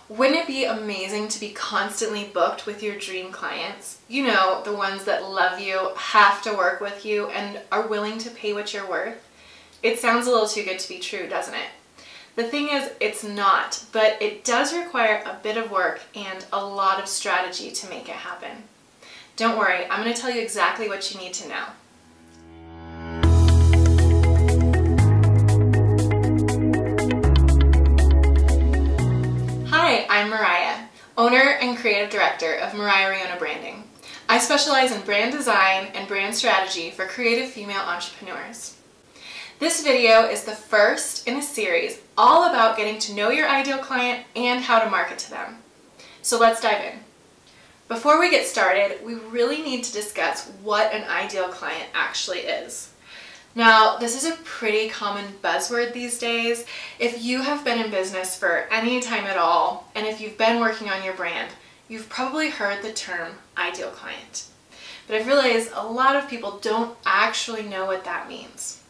Wouldn't it be amazing to be constantly booked with your dream clients? You know, the ones that love you, have to work with you, and are willing to pay what you're worth? It sounds a little too good to be true, doesn't it? The thing is, it's not, but it does require a bit of work and a lot of strategy to make it happen. Don't worry, I'm going to tell you exactly what you need to know. Hi, I'm Moriah, owner and creative director of Moriah Riona Branding. I specialize in brand design and brand strategy for creative female entrepreneurs. This video is the first in a series all about getting to know your ideal client and how to market to them. So let's dive in. Before we get started, we really need to discuss what an ideal client actually is. Now, this is a pretty common buzzword these days. If you have been in business for any time at all, and if you've been working on your brand, you've probably heard the term ideal client. But I've realized a lot of people don't actually know what that means.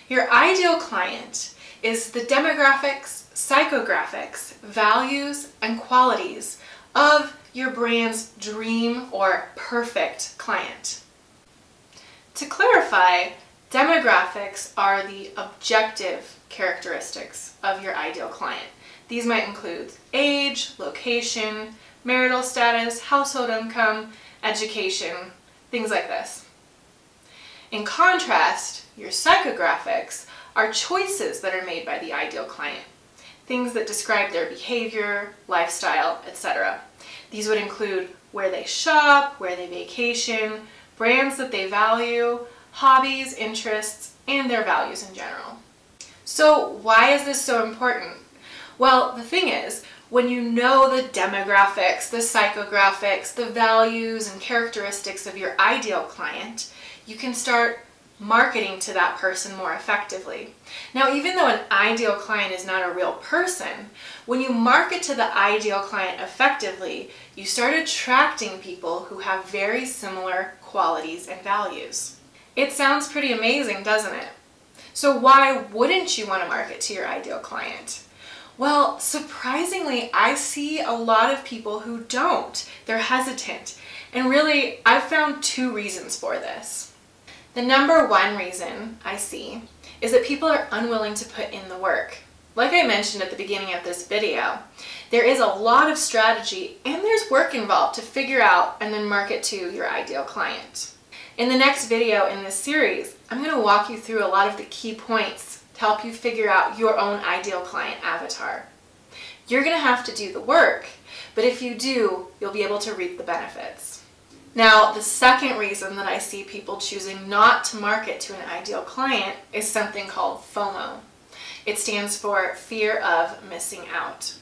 Your ideal client is the demographics, psychographics, values, and qualities of your brand's dream or perfect client. To clarify, demographics are the objective characteristics of your ideal client. These might include age, location, marital status, household income, education, things like this. In contrast, your psychographics are choices that are made by the ideal client, things that describe their behavior, lifestyle, etc. These would include where they shop, where they vacation, brands that they value, hobbies, interests, and their values in general. So why is this so important? Well, the thing is, when you know the demographics, the psychographics, the values and characteristics of your ideal client, you can start marketing to that person more effectively. Now, even though an ideal client is not a real person, when you market to the ideal client effectively, you start attracting people who have very similar qualities and values. It sounds pretty amazing, doesn't it? So why wouldn't you want to market to your ideal client? Well, surprisingly, I see a lot of people who don't. They're hesitant. And really, I've found two reasons for this. The number one reason I see is that people are unwilling to put in the work. Like I mentioned at the beginning of this video, there is a lot of strategy and there's work involved to figure out and then market to your ideal client. In the next video in this series, I'm going to walk you through a lot of the key points to help you figure out your own ideal client avatar. You're going to have to do the work, but if you do, you'll be able to reap the benefits. Now, the second reason that I see people choosing not to market to an ideal client is something called FOMO. It stands for fear of missing out.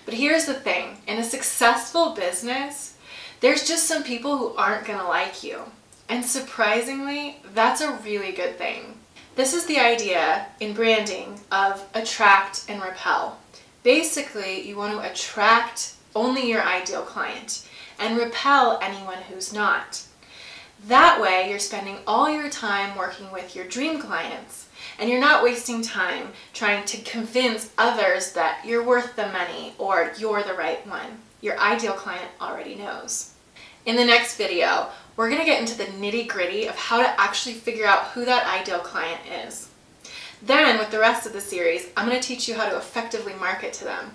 But here's the thing, in a successful business, there's just some people who aren't going to like you. And surprisingly, that's a really good thing. This is the idea in branding of attract and repel. Basically, you want to attract only your ideal client and repel anyone who's not. That way, you're spending all your time working with your dream clients, and you're not wasting time trying to convince others that you're worth the money or you're the right one. Your ideal client already knows. In the next video, we're going to get into the nitty-gritty of how to actually figure out who that ideal client is. Then, with the rest of the series, I'm going to teach you how to effectively market to them.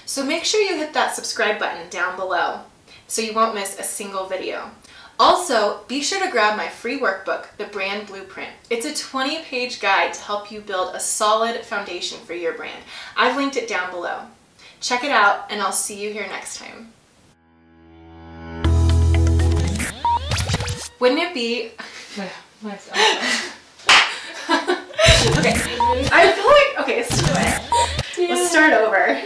So make sure you hit that subscribe button down below so you won't miss a single video. Also, be sure to grab my free workbook, The Brand Blueprint. It's a 20-page guide to help you build a solid foundation for your brand. I've linked it down below. Check it out, and I'll see you here next time. Wouldn't it be... Okay, I feel like... Okay, let's do it. Let's start over.